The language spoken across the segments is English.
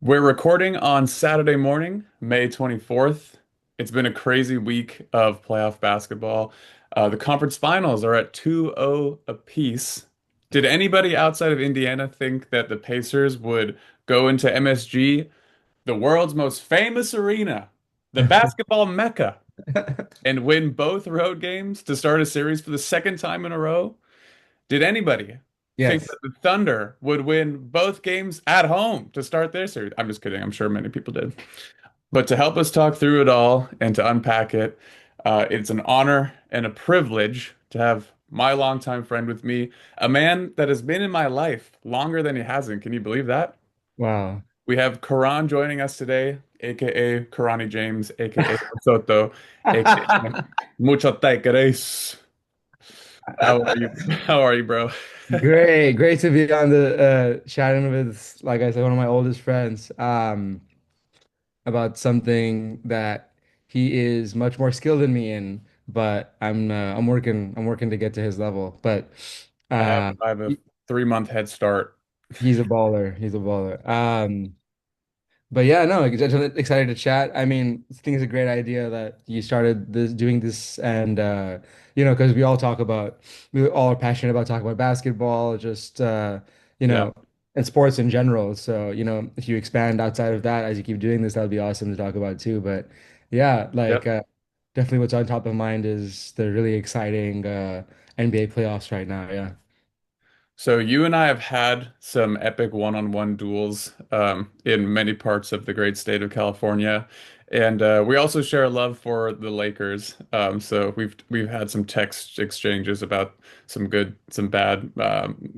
We're recording on Saturday morning, May 24th. It's been a crazy week of playoff basketball. The conference finals are at 2-0 apiece. Did anybody outside of Indiana think that the Pacers would go into MSG, the world's most famous arena, the basketball mecca, and win both road games to start a series for the second time in a row? Did anybody think Yes. that the Thunder would win both games at home to start their series? I'm just kidding. I'm sure many people did. But to help us talk through it all and to unpack it, it's an honor and a privilege to have my longtime friend with me, a man that has been in my life longer than he hasn't. Can you believe that? Wow. We have Karan joining us today, aka Karani James, aka Soto, aka Mucho Te Querés. How are you? How are you, bro? Great to be on the chatting with, like I said, one of my oldest friends, about something that he is much more skilled than me in, but I'm working to get to his level. But I have uh I have a he- 3 month head start. he's a baller. He's a baller. But yeah, no, like, just excited to chat. I mean, I think it's a great idea that you started doing this, and because we all are passionate about talking about basketball, just you Yeah. know, and sports in general. So, if you expand outside of that as you keep doing this, that would be awesome to talk about too. But yeah, like Yep. definitely what's on top of mind is the really exciting NBA playoffs right now. Yeah. So you and I have had some epic one-on-one duels in many parts of the great state of California, and we also share a love for the Lakers. So we've had some text exchanges about some good, some bad,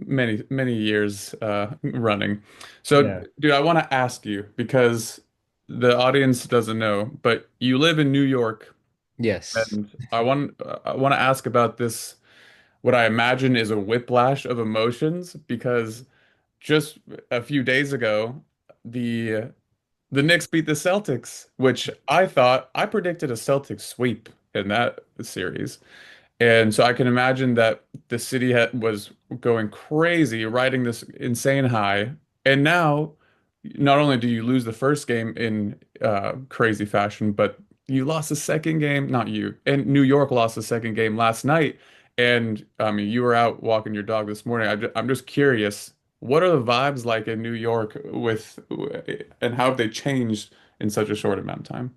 many years running. So, Yeah. dude, I want to ask you because the audience doesn't know, but you live in New York, Yes. and I want to ask about this. What I imagine is a whiplash of emotions because just a few days ago, the the Knicks beat the Celtics, which I predicted a Celtics sweep in that series. And so I can imagine that the city was going crazy, riding this insane high. And now, not only do you lose the first game in crazy fashion, but you lost the second game, not you, and New York lost the second game last night. And I mean, you were out walking your dog this morning. I'm just curious, what are the vibes like in New York and how have they changed in such a short amount of time?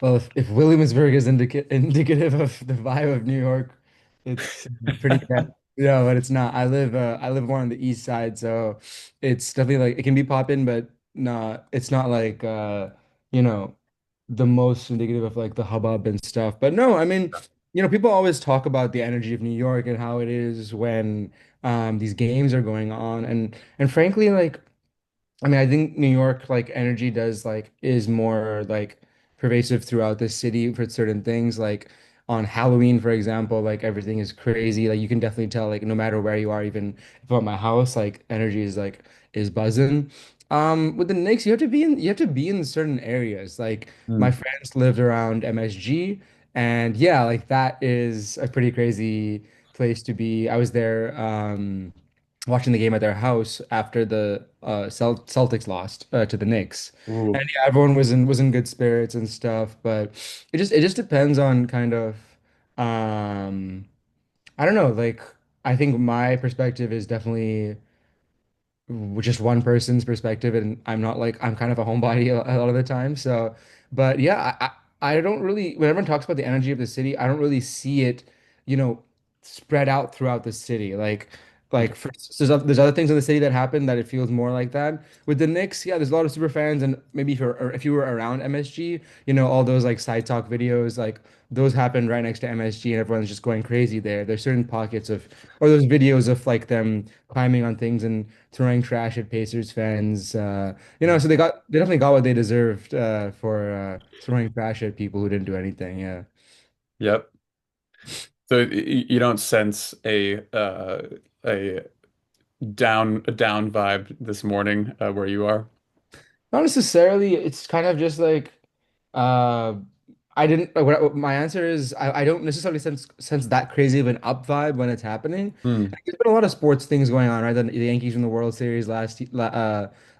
Well, if Williamsburg is indicative of the vibe of New York, it's pretty bad. Yeah, but it's not. I live more on the east side, so it's definitely like it can be poppin', but it's not like you know, the most indicative of like the hubbub and stuff. But no, I mean, people always talk about the energy of New York and how it is when these games are going on. And frankly, like I mean, I think New York like energy does like is more like pervasive throughout the city for certain things. Like on Halloween, for example, like everything is crazy. Like you can definitely tell like no matter where you are, even if I'm at my house, like energy is buzzing. With the Knicks, you have to be in certain areas. Like my Mm. friends lived around MSG, and yeah, like that is a pretty crazy place to be. I was there. Watching the game at their house after the Celtics lost to the Knicks. And Ooh. yeah, everyone was in good spirits and stuff, but it just depends on kind of um I don't know, like I think my perspective is definitely just one person's perspective, and I'm kind of a homebody a lot of the time. So, but yeah, I don't really, when everyone talks about the energy of the city, I don't really see it, you know, spread out throughout the city. So there's other things in the city that happen that it feels more like that. With the Knicks, yeah, there's a lot of super fans, and maybe if you were around MSG, all those like side talk videos, like those happen right next to MSG, and everyone's just going crazy there. There's certain pockets of, or those videos of like them climbing on things and throwing trash at Pacers fans. So they definitely got what they deserved for throwing trash at people who didn't do anything. Yeah. Yep. So you don't sense a down vibe this morning where you are. Not necessarily. It's kind of just like uh I didn't what my answer is I don't necessarily sense that crazy of an up vibe when it's happening. Hmm. Like, there's been a lot of sports things going on, right? The Yankees in the World Series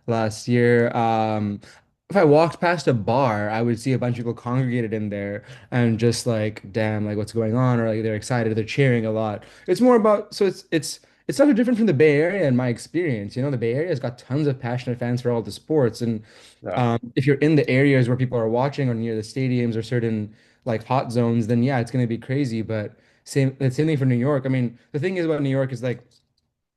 last year. If I walked past a bar, I would see a bunch of people congregated in there and just like, damn, like what's going on? Or like they're excited, they're cheering a lot. It's more about so it's not too different from the Bay Area in my experience. You know, the Bay Area has got tons of passionate fans for all the sports, and Yeah. if you're in the areas where people are watching or near the stadiums or certain like hot zones, then yeah, it's going to be crazy. But the same thing for New York. I mean, the thing is about New York is like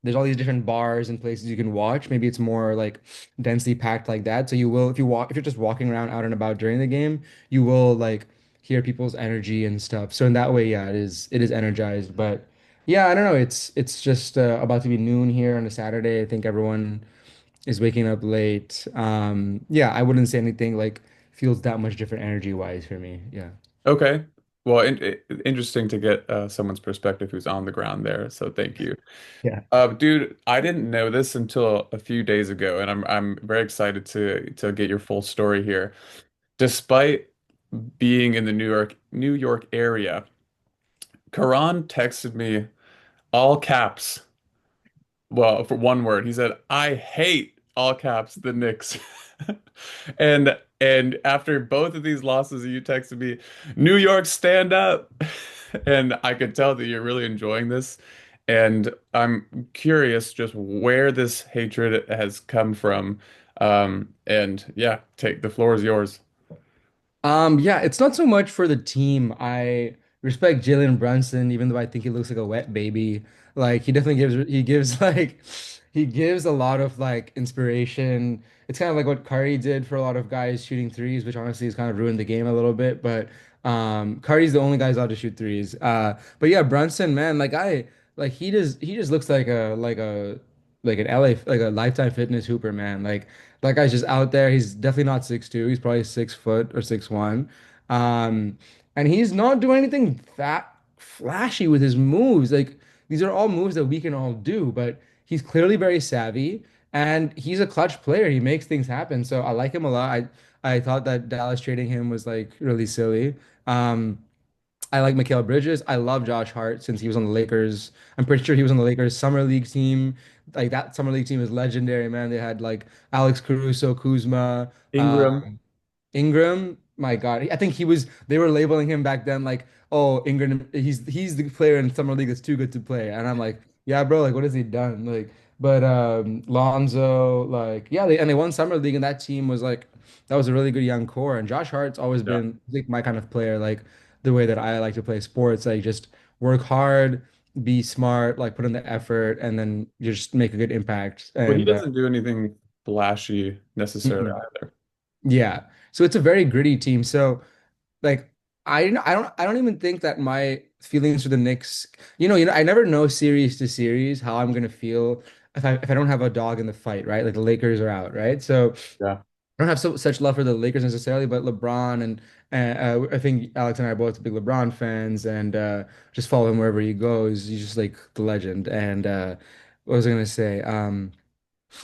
there's all these different bars and places you can watch. Maybe it's more like densely packed like that. So you will, if you're just walking around out and about during the game, you will like hear people's energy and stuff. So in that way, yeah, it is energized. But yeah, I don't know. It's just about to be noon here on a Saturday. I think everyone is waking up late. Yeah, I wouldn't say anything like feels that much different energy wise for me. Yeah. Okay. Well, interesting to get someone's perspective who's on the ground there. So thank you. Yeah. Dude, I didn't know this until a few days ago, and I'm very excited to get your full story here. Despite being in the New York area, Karan texted me all caps. Well, for one word, he said, "I hate all caps the Knicks." And after both of these losses, you texted me, "New York, stand up." And I could tell that you're really enjoying this. And I'm curious just where this hatred has come from. And yeah, take the floor is yours. Yeah, it's not so much for the team. I respect Jalen Brunson, even though I think he looks like a wet baby. Like he gives like he gives a lot of like inspiration. It's kind of like what Curry did for a lot of guys shooting threes, which honestly has kind of ruined the game a little bit. But Curry's the only guy who's allowed to shoot threes. But yeah, Brunson, man, like he just looks like an LA like a lifetime fitness hooper, man. Like that guy's just out there. He's definitely not 6'2". He's probably 6 foot or 6'1". Um, and he's not doing anything that flashy with his moves. Like these are all moves that we can all do, but he's clearly very savvy and he's a clutch player. He makes things happen. So I like him a lot. I thought that Dallas trading him was like really silly. Um, I like Mikal Bridges. I love Josh Hart since he was on the Lakers. I'm pretty sure he was on the Lakers summer league team. Like that summer league team is legendary, man. They had like Alex Caruso, Kuzma, Ingram. Ingram. My God, I think he was. They were labeling him back then like, oh, Ingram. He's the player in summer league that's too good to play. And I'm like, yeah, bro. Like, what has he done? Like, but Lonzo, like, yeah, they won summer league, and that team was like, that was a really good young core. And Josh Hart's always Yeah. been like my kind of player, like the way that I like to play sports. Like, just work hard, be smart, like put in the effort, and then just make a good impact. But he And doesn't do anything flashy necessarily mm-mm. either. Yeah. So it's a very gritty team. So like I don't even think that my feelings for the Knicks, I never know series to series how I'm gonna feel if I don't have a dog in the fight, right? Like the Lakers are out, right? So Yeah. I don't have such love for the Lakers necessarily, but LeBron and I think Alex and I are both big LeBron fans and just follow him wherever he goes. He's just like the legend. And what was I gonna say?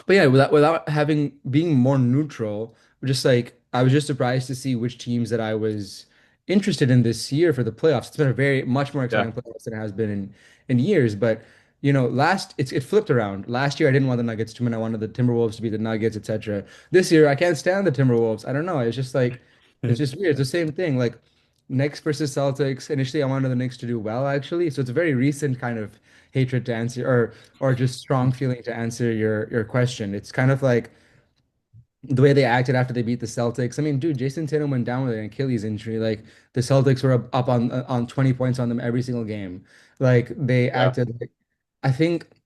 But yeah, without having being more neutral, just like I was just surprised to see which teams that I was interested in this year for the playoffs. It's been a very much more Yeah. exciting playoffs than it has been in years. But it flipped around. Last year I didn't want the Nuggets to win. I wanted the Timberwolves to be the Nuggets, etc. This year I can't stand the Timberwolves. I don't know. It's just weird. It's the same thing. Like Knicks versus Celtics. Initially I wanted the Knicks to do well, actually. So it's a very recent kind of hatred to answer or just strong feeling to answer your question. It's kind of like the way they acted after they beat the Celtics. I mean, dude, Jason Tatum went down with an Achilles injury. Like the Celtics were up on 20 points on them every single game. Like they Yeah. acted like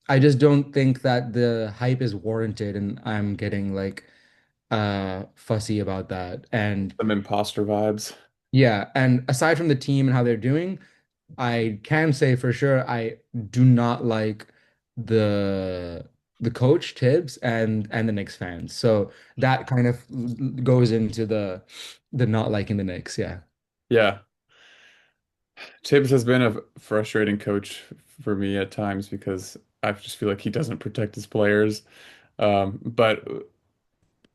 I just don't think that the hype is warranted and I'm getting like fussy about that. And Some imposter vibes. yeah, and aside from the team and how they're doing, I can say for sure I do not like the the coach Tibbs and the Knicks fans. So that kind of goes into the not liking the Knicks. Yeah. Yeah. Tibbs has been a frustrating coach for me at times because I just feel like he doesn't protect his players. But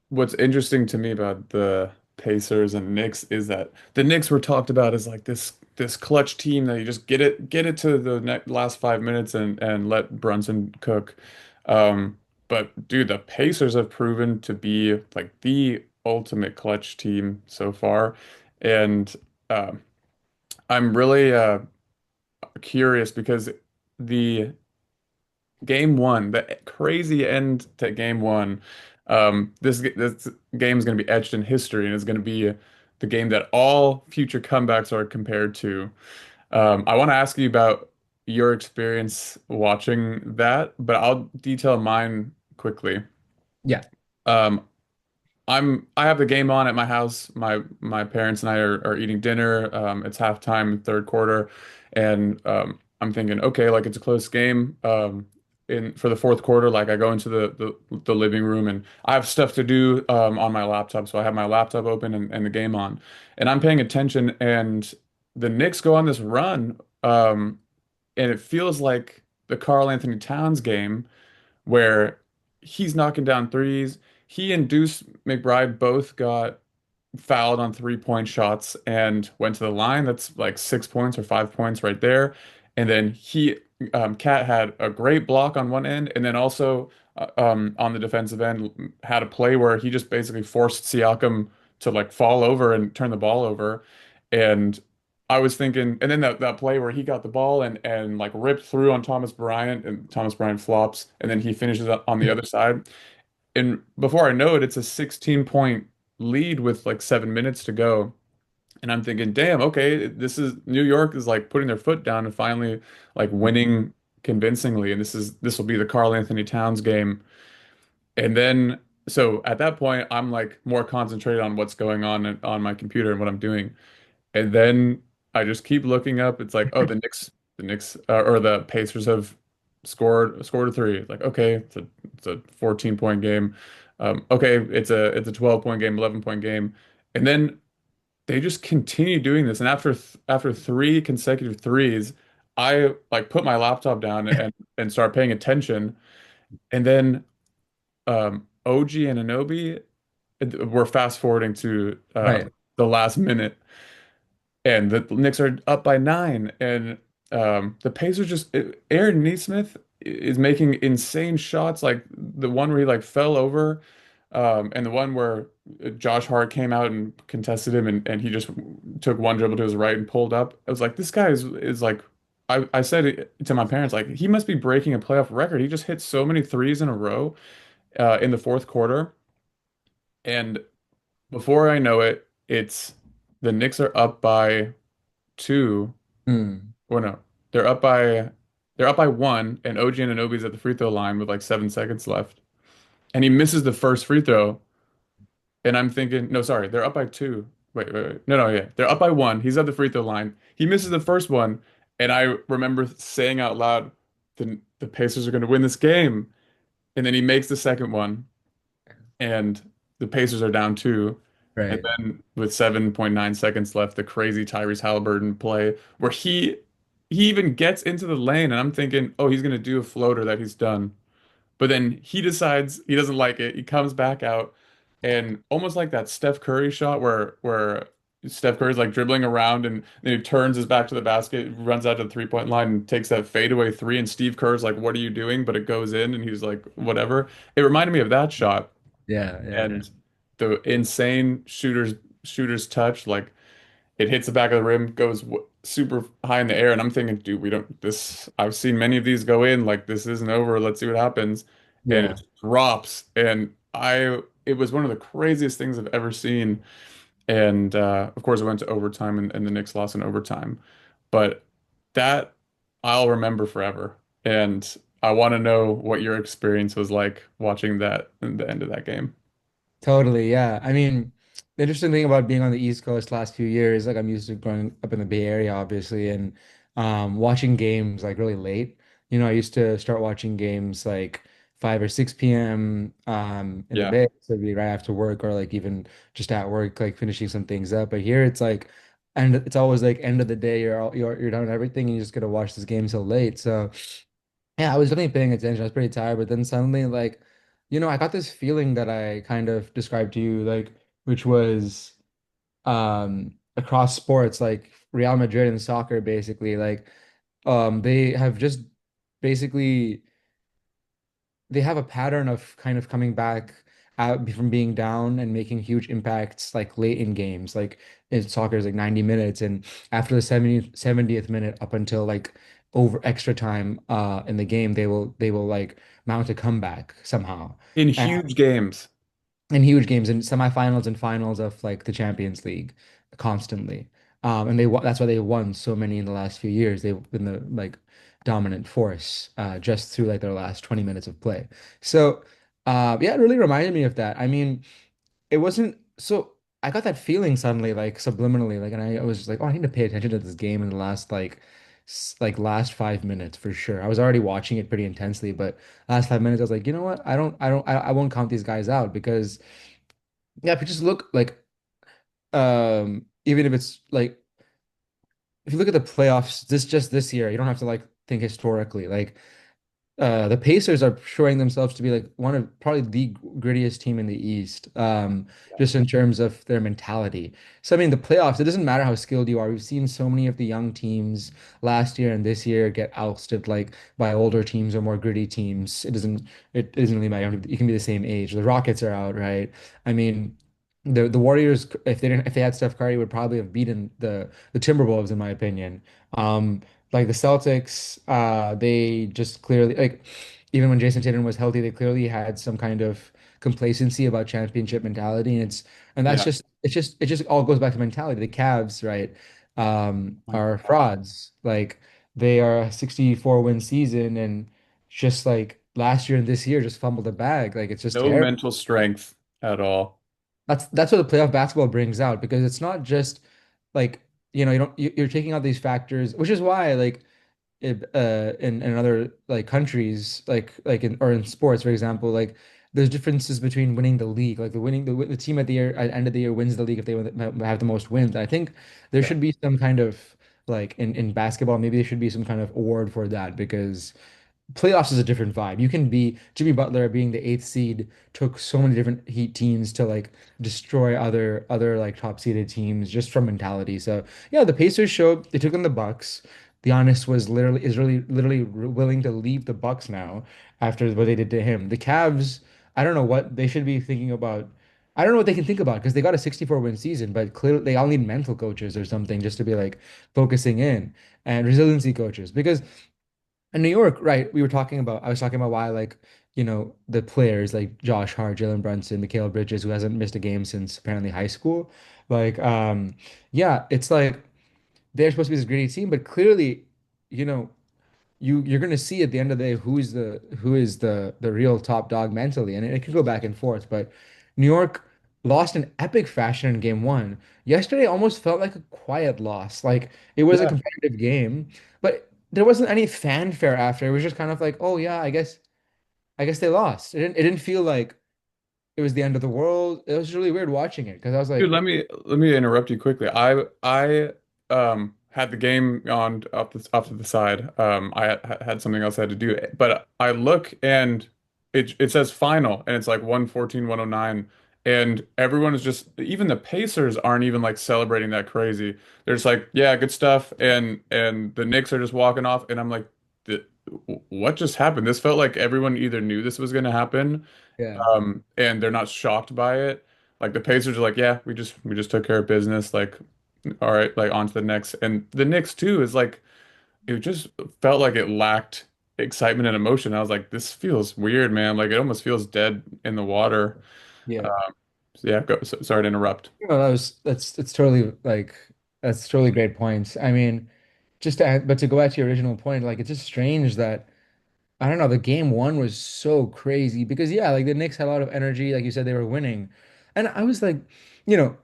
what's interesting to me about the Pacers and Knicks is that the Knicks were talked about as like this clutch team that you just get it to the last 5 minutes and let Brunson cook. Um, But dude, the Pacers have proven to be like the ultimate clutch team so far. And um, I'm really curious because the game one, the crazy end to game one, this game is going to be etched in history and is going to be the game that all future comebacks are compared to. I want to ask you about your experience watching that, but I'll detail mine quickly. Yeah. Um, I have the game on at my house. My parents and I are eating dinner. It's halftime, third quarter, and I'm thinking, okay, like it's a close game. In for the fourth quarter, like I go into the living room and I have stuff to do on my laptop, so I have my laptop open and the game on, and I'm paying attention. And the Knicks go on this run, and it feels like the Karl Anthony Towns game where he's knocking down threes. He and Deuce McBride both got fouled on 3-point shots and went to the line. That's like 6 points or 5 points right there. And then Cat had a great block on one end, and then also on the defensive end had a play where he just basically forced Siakam to like fall over and turn the ball over. And I was thinking, and then that play where he got the ball and like ripped through on Thomas Bryant, and Thomas Bryant flops, and then he finishes up on the other side. And before I know it, it's a 16-point lead with like 7 minutes to go. And I'm thinking, damn, okay, this is New York is like putting their foot down and finally like winning convincingly. And this will be the Karl Anthony Towns game. And then so at that point, I'm like more concentrated on what's going on my computer and what I'm doing. And then I just keep looking up. It's like, oh, the Knicks, or the Pacers have scored a three. It's like, okay, it's a 14-point game. Okay, it's a 12-point game, 11-point game, and then they just continue doing this. And after three consecutive threes, I like put my laptop down and start paying attention. And then OG and Anunoby, we're fast forwarding to Right. the last minute. And the Knicks are up by 9, and the Pacers Aaron Nesmith is making insane shots, like the one where he like fell over, and the one where Josh Hart came out and contested him, and he just took one dribble to his right and pulled up. I was like, this guy is like, I said it to my parents, like he must be breaking a playoff record. He just hit so many threes in a row in the fourth quarter, and before I know it, it's the Knicks are up by 2. Hmm. Or no, they're up by they're up by 1, and OG Anunoby's at the free throw line with like 7 seconds left, and he misses the first free throw. And I'm thinking, no, sorry, they're up by 2. Wait. No, yeah, they're up by 1. He's at the free throw line. He misses the first one, and I remember saying out loud, the Pacers are going to win this game. And then he makes the second one, and the Pacers are down 2. And Right. then with 7.9 seconds left, the crazy Tyrese Halliburton play where he even gets into the lane, and I'm thinking, oh, he's gonna do a floater that he's done. But then he decides he doesn't like it. He comes back out, and almost like that Steph Curry shot where Steph Curry's like dribbling around and then he turns his back to the basket, runs out to the 3-point line and takes that fadeaway three, and Steve Kerr's like, "What are you doing?" But it goes in, and he's like, "Whatever." It reminded me of that shot Yeah. Yeah. and the insane shooter's touch, like it hits the back of the rim, goes super high in the air, and I'm thinking, dude, we don't this. I've seen many of these go in. Like this isn't over. Let's see what happens. And Yeah. it drops, and it was one of the craziest things I've ever seen. And of course, it went to overtime, and the Knicks lost in overtime. But that I'll remember forever. And I want to know what your experience was like watching that in the end of that game. Totally, yeah. I mean, the interesting thing about being on the East Coast last few years, like I'm used to growing up in the Bay Area, obviously, and watching games like really late. I used to start watching games like 5 or 6 p.m. In the Yeah. Bay, so it'd be right after work or like even just at work, like finishing some things up. But here it's like, and it's always like end of the day, you're done with everything, and you just gotta watch this game till late. So. Yeah, I was definitely paying attention. I was pretty tired, but then suddenly, like, I got this feeling that I kind of described to you, like, which was across sports, like Real Madrid and soccer, basically, like, they have just basically they have a pattern of kind of coming back out from being down and making huge impacts like late in games. Like in soccer is like 90 minutes, and after the 70th minute up until like over extra time in the game, they will like mount a comeback somehow. In huge games. In huge games in semifinals and finals of like the Champions League constantly. And that's why they won so many in the last few years. They've been the like dominant force just through like their last 20 minutes of play. So yeah, it really reminded me of that. I mean, it wasn't so I got that feeling suddenly, like subliminally, like, and I was just like, oh, I need to pay attention to this game in the last like last 5 minutes for sure. I was already watching it pretty intensely, but last 5 minutes, I was like, you know what? I won't count these guys out because yeah, if you just look like even if it's like if you look at the playoffs just this year, you don't have to like think historically. Like the Pacers are showing themselves to be like one of probably the grittiest team in the East, just in terms of their mentality. So I mean, the playoffs, it doesn't matter how skilled you are. We've seen so many of the young teams last year and this year get ousted like by older teams or more gritty teams. It doesn't really matter. You can be the same age. The Rockets are out, right? I mean, the Warriors, if they had Steph Curry, would probably have beaten the Timberwolves, in my opinion. Like the Celtics, they just clearly like even when Jason Tatum was healthy, they clearly had some kind of complacency about championship mentality, and that's Yeah. just it just all goes back to mentality. The Cavs, right, My are God. frauds. Like they are a 64 win season, and just like last year and this year, just fumbled the bag. Like it's just No terrible. mental strength at all. That's what the playoff basketball brings out because it's not just like you don't you're taking out these factors, which is why like in other like countries like in or in sports for example like there's differences between winning the league like the team at the year at end of the year wins the league if they have the most wins. I think there Yeah. should be some kind of like in basketball maybe there should be some kind of award for that because playoffs is a different vibe. You can be Jimmy Butler being the eighth seed took so many different Heat teams to like destroy other like top seeded teams just from mentality. So yeah, the Pacers showed they took on the Bucks. Giannis is really literally willing to leave the Bucks now after what they did to him. The Cavs, I don't know what they should be thinking about. I don't know what they can think about because they got a 64 win season, but clearly they all need mental coaches or something just to be like focusing in and resiliency coaches because in New York, right, I was talking about why, like, the players like Josh Hart, Jalen Brunson, Mikal Bridges, who hasn't missed a game since apparently high school. Like, yeah, it's like they're supposed to be this gritty team, but clearly, you know, you're gonna see at the end of the day who is the real top dog mentally, and it could go back and forth. But New York lost in epic fashion in game one. Yesterday almost felt like a quiet loss. Like it was a Yeah. competitive game, but there wasn't any fanfare after. It was just kind of like, oh yeah, I guess they lost. It didn't feel like it was the end of the world. It was really weird watching it because I was Dude, like, let me interrupt you quickly. I had the game on off to the side. Had something else I had to do, but I look and it says final and it's like 114, 109, and everyone is just even the Pacers aren't even like celebrating that crazy. They're just like, yeah, good stuff, and the Knicks are just walking off and I'm like, "Th- what just happened?" This felt like everyone either knew this was going to happen, yeah, and they're not shocked by it. Like the Pacers are like, yeah, we just took care of business. Like, all right, like on to the next. And the Knicks too is like it just felt like it lacked excitement and emotion. I was like, this feels weird, man. Like it almost feels dead in the water. yeah. Um, so yeah, sorry to interrupt. No, that's totally like that's totally great points. I mean, but to go back to your original point, like it's just strange that I don't know, the game one was so crazy because yeah, like the Knicks had a lot of energy, like you said, they were winning. And I was like, you know,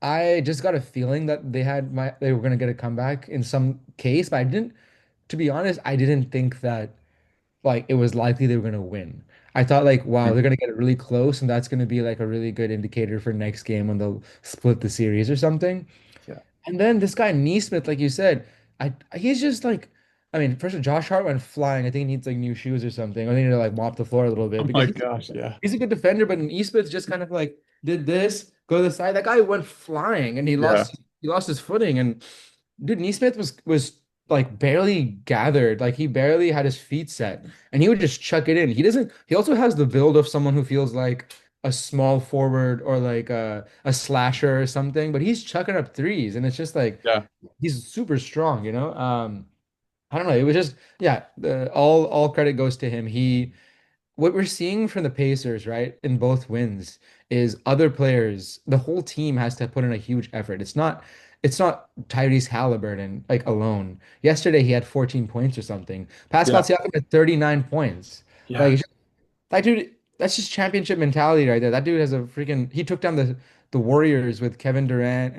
I just got a feeling that they were gonna get a comeback in some case, but to be honest, I didn't think that like it was likely they were gonna win. I thought like, wow, they're gonna get it really close, and that's gonna be like a really good indicator for next game when they'll split the series or something. Yeah. And then this guy Neesmith, like you said, he's just like, I mean, first of all, Josh Hart went flying. I think he needs like new shoes or something, or they need to like mop the floor a little bit Oh because my he's gosh, yeah. he's a good defender, but Neesmith just kind of like did this, go to the side. That guy went flying, and he Yeah. lost his footing. And dude, Neesmith was like barely gathered, like he barely had his feet set, and he would just chuck it in. He doesn't. He also has the build of someone who feels like a small forward or like a slasher or something, but he's chucking up threes, and it's just like Yeah. he's super strong, you know. I don't know. It was just yeah. All credit goes to him. He what we're seeing from the Pacers, right, in both wins is other players, the whole team has to put in a huge effort. It's not Tyrese Halliburton like alone. Yesterday he had 14 points or something. Pascal Yeah. Siakam had 39 points. Yeah. Like that dude, that's just championship mentality right there. That dude has a freaking he took down the Warriors with Kevin Durant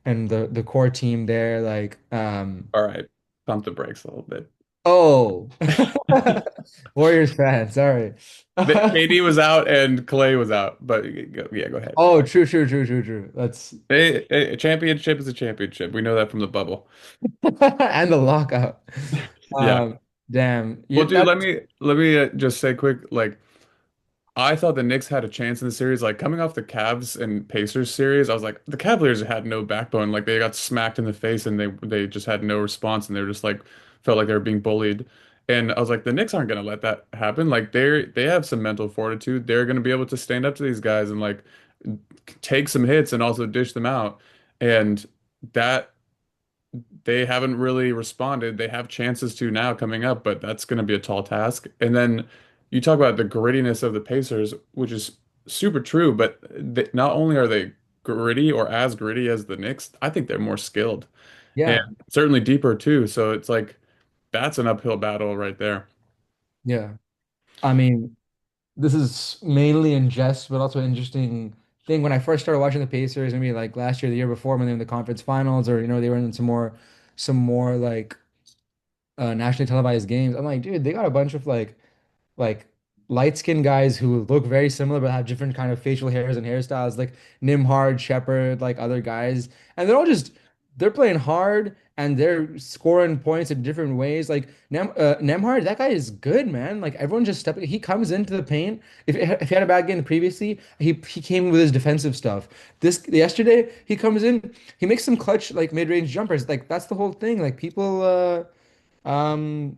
and the core team there. Like All right. Pump the brakes a little bit. oh Warriors fan, sorry. KD was out and Clay was out, but yeah, go ahead. Oh, true, true, true, true, true. That's A championship is a championship. We know that from the bubble. and the lockout. Yeah. Damn. Well, You dude, that let me just say quick, like I thought the Knicks had a chance in the series. Like coming off the Cavs and Pacers series, I was like, the Cavaliers had no backbone. Like they got smacked in the face and they just had no response and they were just like felt like they were being bullied. And I was like, the Knicks aren't gonna let that happen. Like they have some mental fortitude. They're gonna be able to stand up to these guys and like take some hits and also dish them out. And that they haven't really responded. They have chances to now coming up, but that's going to be a tall task. And then you talk about the grittiness of the Pacers, which is super true, but not only are they gritty or as gritty as the Knicks, I think they're more skilled and yeah, certainly deeper too. So it's like that's an uphill battle right there. yeah. I mean, this is mainly in jest, but also an interesting thing. When I first started watching the Pacers, maybe like last year, the year before, when they were in the conference finals, or they were in some more like nationally televised games. I'm like, dude, they got a bunch of like light skinned guys who look very similar but have different kind of facial hairs and hairstyles, like Nimhard, Shepard, like other guys, and they're playing hard and they're scoring points in different ways. Like Nemhard, that guy is good, man. Like everyone just stepping. He comes into the paint. If he had a bad game previously, he came with his defensive stuff. This yesterday, he comes in, he makes some clutch like mid range jumpers. Like that's the whole thing. Like people, um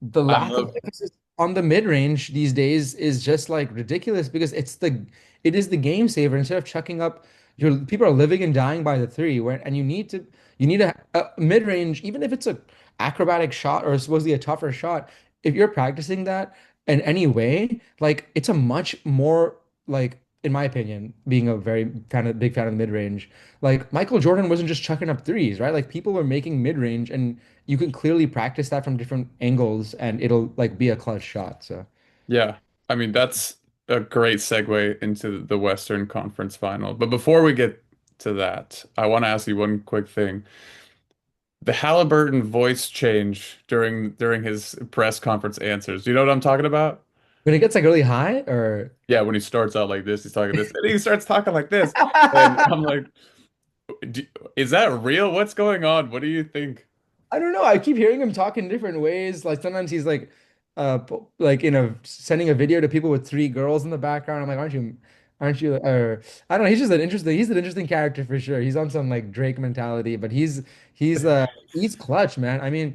the I lack of love, emphasis on the mid-range these days is just like ridiculous because it is the game saver instead of chucking up your people are living and dying by the three where and you need a mid-range even if it's a acrobatic shot or supposedly a tougher shot if you're practicing that in any way like it's a much more like in my opinion being a very kind of big fan of the mid-range like Michael Jordan wasn't just chucking up threes right like people were making mid-range and you can clearly practice that from different angles and it'll like be a clutch shot. So yeah. I mean, that's a great segue into the Western Conference Final. But before we get to that, I want to ask you one quick thing. The Halliburton voice change during his press conference answers. Do you know what I'm talking about? when it gets like really high or Yeah, when he starts out like this, he's talking this, and he starts talking like this, and I'm like, "D- is that real? What's going on? What do you think?" I don't know. I keep hearing him talk in different ways. Like sometimes he's like like sending a video to people with three girls in the background. I'm like, aren't you or I don't know, he's an interesting character for sure. He's on some like Drake mentality, but he's clutch, man. I mean,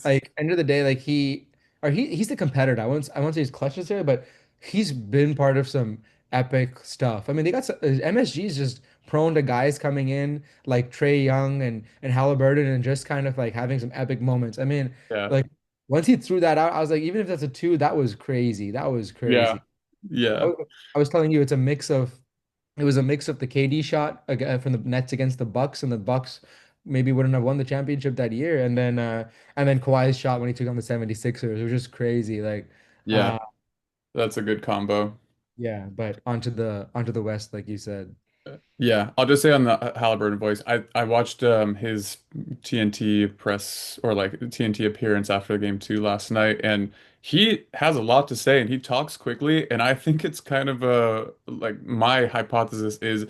like end of the day, like he's the competitor. I won't say he's clutch necessarily, but he's been part of some epic stuff. I mean, they got MSG is just prone to guys coming in like Trey Young and Halliburton and just kind of like having some epic moments. I mean, Yeah, like once he threw that out, I was like, even if that's a two, that was crazy. That was yeah, crazy. I yeah, was, I was telling you, it was a mix of the KD shot from the Nets against the Bucks, and the Bucks maybe wouldn't have won the championship that year. And then Kawhi's shot when he took on the 76ers. It was just crazy. Like, yeah. uh, That's a good combo. yeah. But onto the West, like you said. Yeah, I'll just say on the Halliburton voice, I watched his TNT press or like TNT appearance after game two last night, and he has a lot to say and he talks quickly, and I think it's kind of a like my hypothesis is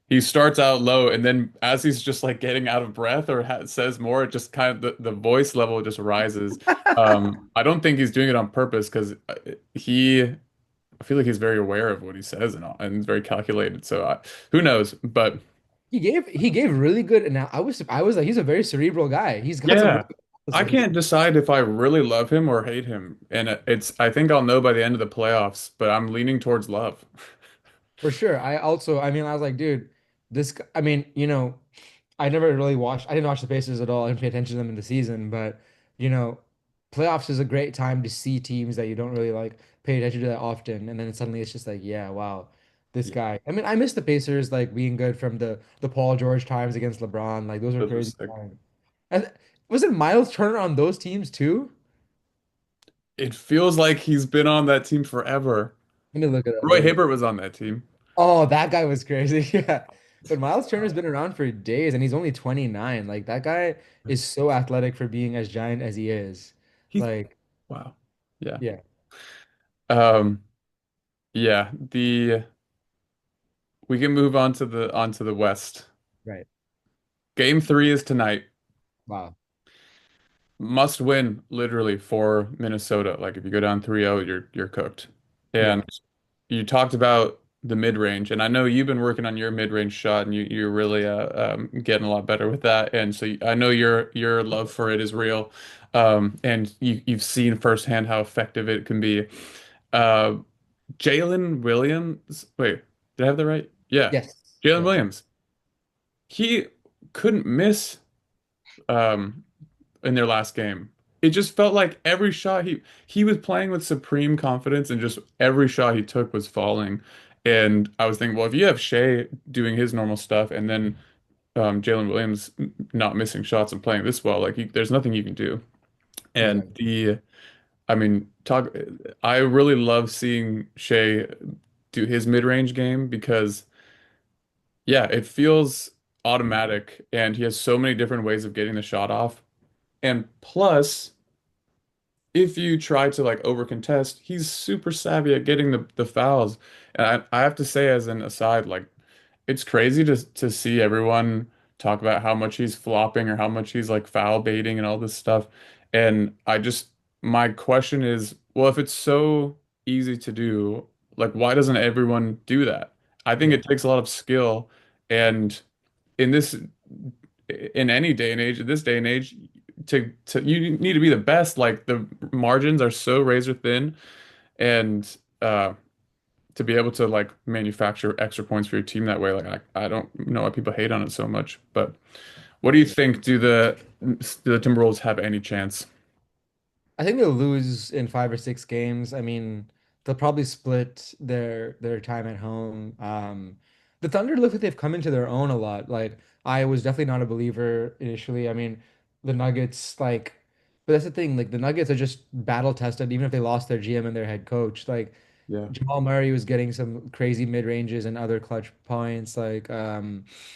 he starts out low and then as he's just like getting out of breath or ha says more, it just kind of the voice level just rises. I don't think he's doing it on purpose because he I feel like he's very aware of what he says and all, and very calculated. So who knows? But he gave really good, and I was like, he's a very cerebral guy. He's got some really Yeah. good I analysis. can't decide if I really love him or hate him. And I think I'll know by the end of the playoffs, but I'm leaning towards love. For sure. I mean, I was like, dude, I mean, I never really I didn't watch the Pacers at all. I didn't pay attention to them in the season, but, you know, playoffs is a great time to see teams that you don't really like pay attention to that often. And then suddenly it's just like, yeah, wow, this Yeah, guy. I mean, I miss the Pacers like being good from the Paul George times against LeBron. Like those were those are crazy sick. times. And was it Miles Turner on those teams too? It feels like he's been on that team forever. Let me look it up Roy really. Hibbert was on that team. Oh, that guy was crazy. Yeah. But Miles Turner's been around for days and he's only 29. Like that guy is so athletic for being as giant as he is. He's Like, wow. Yeah. yeah, Um, yeah, the we can move on to the West. right. Game 3 is tonight. Wow. Must win literally for Minnesota. Like if you go down 3-0, you're cooked. And Yeah. you talked about the mid-range, and I know you've been working on your mid-range shot, and you're really getting a lot better with that. And so I know your love for it is real, and you've seen firsthand how effective it can be. Uh, Jalen Williams, wait, did I have that right? Yeah, Yes. Jalen Yes. Williams. He couldn't miss um, in their last game. It just felt like every shot he was playing with supreme confidence, and just every shot he took was falling. And I was thinking, well, if you have Shea doing his normal stuff, and then Jalen Williams not missing shots and playing this well, like there's nothing you can do. And Exactly. I mean, I really love seeing Shea do his mid-range game because, yeah, it feels automatic, and he has so many different ways of getting the shot off. And plus, if you try to like over contest, he's super savvy at getting the fouls. And I have to say, as an aside, like it's crazy to see everyone talk about how much he's flopping or how much he's like foul baiting and all this stuff. And my question is, well, if it's so easy to do, like why doesn't everyone do that? I think Yeah. it takes a lot of skill, and in this in any day and age, in this day and age, to you need to be the best. Like the margins are so razor thin, and uh, to be able to like manufacture extra points for your team that way, like I don't know why people hate on it so much. But what do you think? Do the Timberwolves have any chance? I think they'll lose in 5 or 6 games. I mean, they'll probably split their time at home. The Thunder look like they've come into their own a lot. Like I was definitely not a believer initially. I mean, the Nuggets but that's the thing. Like the Nuggets are just battle tested, even if they lost their GM and their head coach. Like Yeah. Jamal Murray was getting some crazy mid ranges and other clutch points.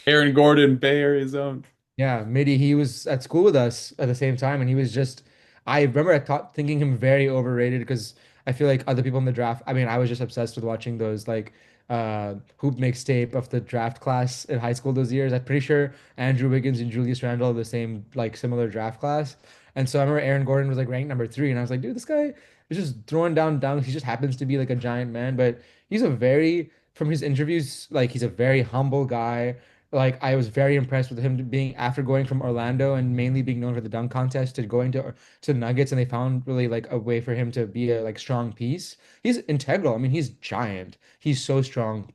Aaron Gordon, Bay Area zone. Yeah, Midi, he was at school with us at the same time, and he was just, I remember thinking him very overrated because I feel like other people in the draft, I mean, I was just obsessed with watching those hoop mixtape of the draft class in high school those years. I'm pretty sure Andrew Wiggins and Julius Randle are the same, like similar draft class. And so I remember Aaron Gordon was like ranked number 3, and I was like, dude, this guy is just throwing down dunks. He just happens to be like a giant man, but from his interviews, like he's a very humble guy. Like I was very impressed with him being after going from Orlando and mainly being known for the dunk contest to going to Nuggets, and they found really like a way for him to be a like strong piece. He's integral. I mean, he's giant. He's so strong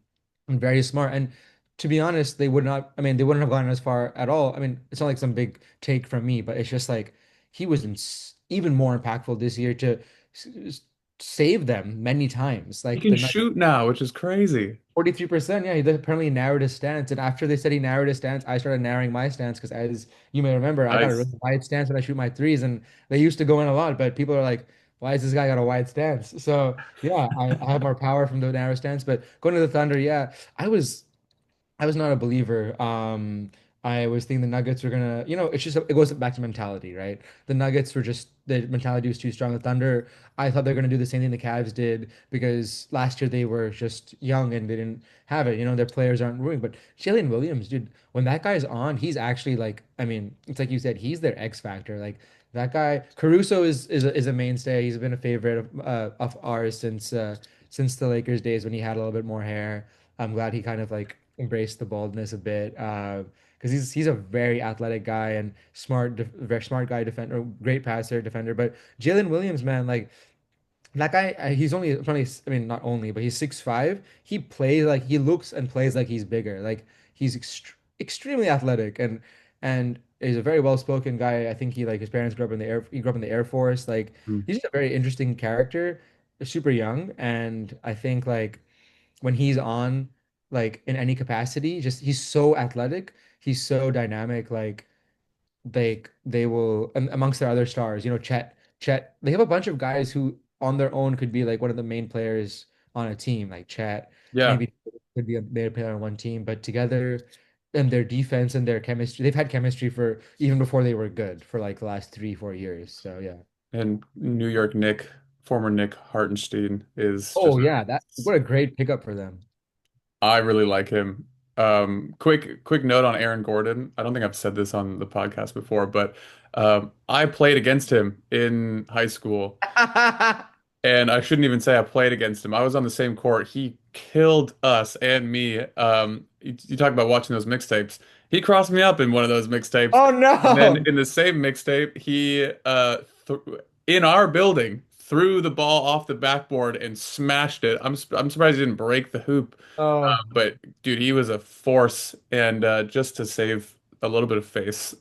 and very smart. And to be honest, they would not. I mean, they wouldn't have gone as far at all. I mean, it's not like some big take from me, but it's just like he was even more impactful this year to save them many times. He Like can the Nuggets. shoot now, which is crazy. 43%, yeah, he apparently narrowed his stance. And after they said he narrowed his stance, I started narrowing my stance because, as you may remember, I got a Nice. really wide stance when I shoot my threes, and they used to go in a lot. But people are like, why is this guy got a wide stance? So, yeah, I have more power from the narrow stance. But going to the Thunder, yeah, I was not a believer. I was thinking the Nuggets were gonna, it goes back to mentality, right? The Nuggets were just the mentality was too strong. The Thunder, I thought they were gonna do the same thing the Cavs did because last year they were just young and they didn't have it. Their players aren't ruined. But Jalen Williams, dude, when that guy's on, he's actually like, I mean, it's like you said, he's their X factor. Like that guy, Caruso is a mainstay. He's been a favorite of ours since the Lakers days when he had a little bit more hair. I'm glad he kind of like embrace the baldness a bit. Because he's a very athletic guy and very smart guy defender, great passer, defender. But Jalen Williams, man, like that guy, he's only, I mean, not only, but he's 6'5". He plays like he looks and plays like he's bigger. Like he's extremely athletic and he's a very well-spoken guy. I think he like his parents he grew up in the Air Force. Like Mm. he's just a very interesting character, super young, and I think like when he's on like in any capacity, just he's so athletic, he's so dynamic, like they will amongst their other stars, Chet, they have a bunch of guys who on their own could be like one of the main players on a team, like Chet, Yeah. maybe could be a main player on one team, but together and their defense and their chemistry, they've had chemistry for even before they were good for like the last 3, 4 years. So yeah. And New York Nick, former Nick Hartenstein is Oh just yeah, that what a great pickup for them. I really like him. Quick note on Aaron Gordon. I don't think I've said this on the podcast before, but I played against him in high school. And I shouldn't even say I played against him. I was on the same court. He killed us and me. You talk about watching those mixtapes. He crossed me up in one of those mixtapes. Oh And then no. in the same mixtape, he th in our building threw the ball off the backboard and smashed it. I'm surprised he didn't break the hoop. Oh, But dude, he was a force. And just to save a little bit of face,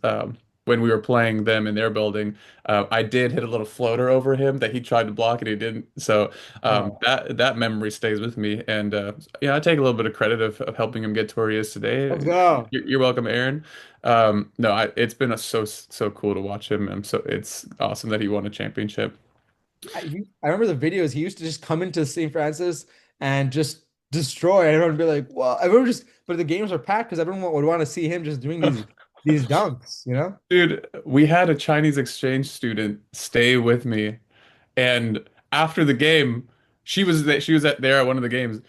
when we were playing them in their building. I did hit a little floater over him that he tried to block and he didn't. So oh, that memory stays with me. And yeah, I take a little bit of credit of helping him get to where he is let's today. go. You're welcome, Aaron. No, it's been so cool to watch him. And so it's awesome that he won a championship. I remember the videos. He used to just come into St. Francis and just destroy. And everyone would be like, "Well," everyone just. But the games are packed because everyone would want to see him just doing these dunks. You know? Dude, we had a Chinese exchange student stay with me. And after the game, she was there at one of the games.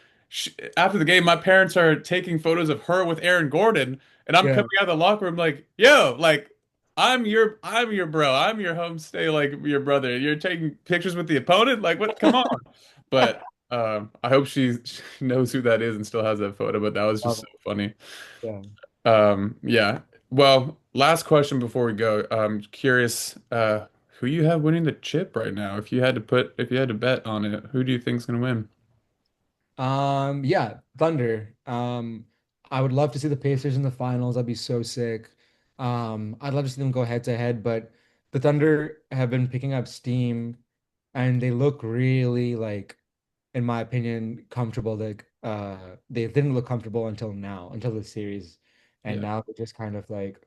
After the game, my parents are taking photos of her with Aaron Gordon, and I'm Yeah. coming out of the locker room like, "Yo, like I'm your bro. I'm your homestay like your brother. You're taking pictures with the opponent? Like what? Come on." But I hope she knows who that is and still has that photo, but that was just Love so it. funny. Yeah. Yeah. Well, last question before we go. I'm curious, who you have winning the chip right now? If you had to bet on it, who do you think's gonna win? Yeah, Thunder. I would love to see the Pacers in the finals. That'd be so sick. I'd love to see them go head to head, but the Thunder have been picking up steam and they look really like, in my opinion, comfortable. Like they didn't look comfortable until now, until the series. And Yeah. now they're just kind of like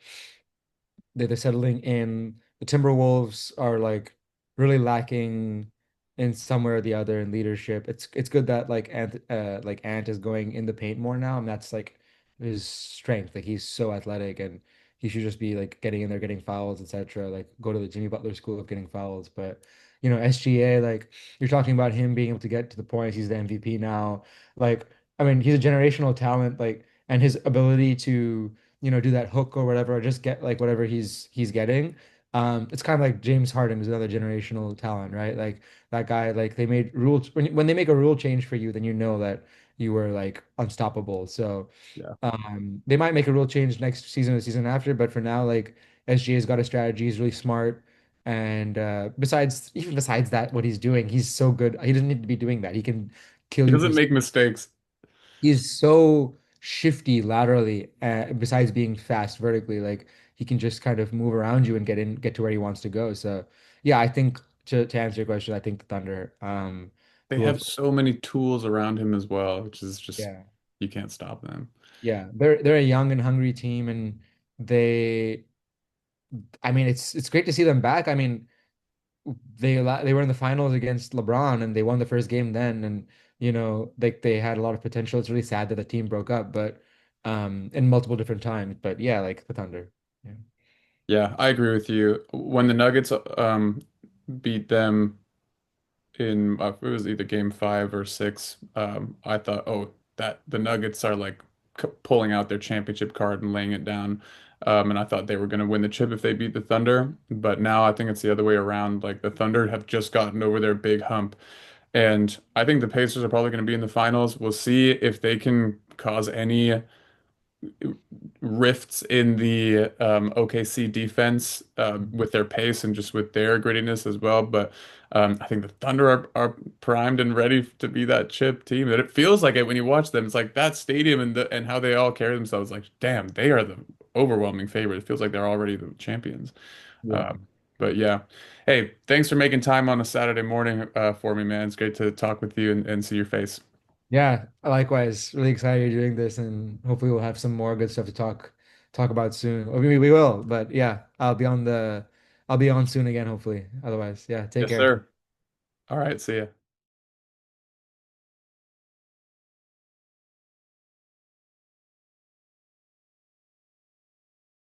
they're settling in. The Timberwolves are like really lacking in somewhere or the other in leadership. It's good that like Ant is going in the paint more now, and that's like his strength. Like he's so athletic, and he should just be like getting in there, getting fouls, etc. Like go to the Jimmy Butler school of getting fouls. But SGA, like you're talking about him being able to get to the points. He's the MVP now. Like I mean, he's a generational talent. Like and his ability to do that hook or whatever, or just get like whatever he's getting. It's kind of like James Harden is another generational talent, right? Like that guy, like they made rules when they make a rule change for you, then you know that you were like unstoppable. So Yeah. they might make a rule change next season or the season after, but for now, like SGA's got a strategy, he's really smart. And even besides that, what he's doing, he's so good. He doesn't need to be doing that. He can kill He you from doesn't make mistakes. he's so shifty laterally, besides being fast vertically. Like he can just kind of move around you and get to where he wants to go. So yeah, I think to answer your question, I think the Thunder They will. have so many tools around him as well, which is just Yeah, you can't stop them. yeah, they're a young and hungry team, and they. I mean, it's great to see them back. I mean, they were in the finals against LeBron and they won the first game then, and they had a lot of potential. It's really sad that the team broke up, but in multiple different times. But yeah, like the Thunder. Yeah. Yeah, I agree with you. When the Nuggets beat them in it was either game 5 or 6. I thought, oh, that the Nuggets are like pulling out their championship card and laying it down. And I thought they were going to win the chip if they beat the Thunder. But now I think it's the other way around. Like the Thunder have just gotten over their big hump. And I think the Pacers are probably going to be in the finals. We'll see if they can cause any. rifts in the OKC defense with their pace and just with their grittiness as well. But I think the Thunder are primed and ready to be that chip team. And it feels like it when you watch them. It's like that stadium and how they all carry themselves. Like, damn, they are the overwhelming favorite. It feels like they're already the champions. Yeah. But yeah. Hey, thanks for making time on a Saturday morning for me, man. It's great to talk with you and see your face. Yeah, likewise. Really excited you're doing this, and hopefully we'll have some more good stuff to talk about soon. Or maybe we will, but yeah, I'll be on soon again, hopefully. Otherwise, yeah, take Yes, care. sir. All right, see ya.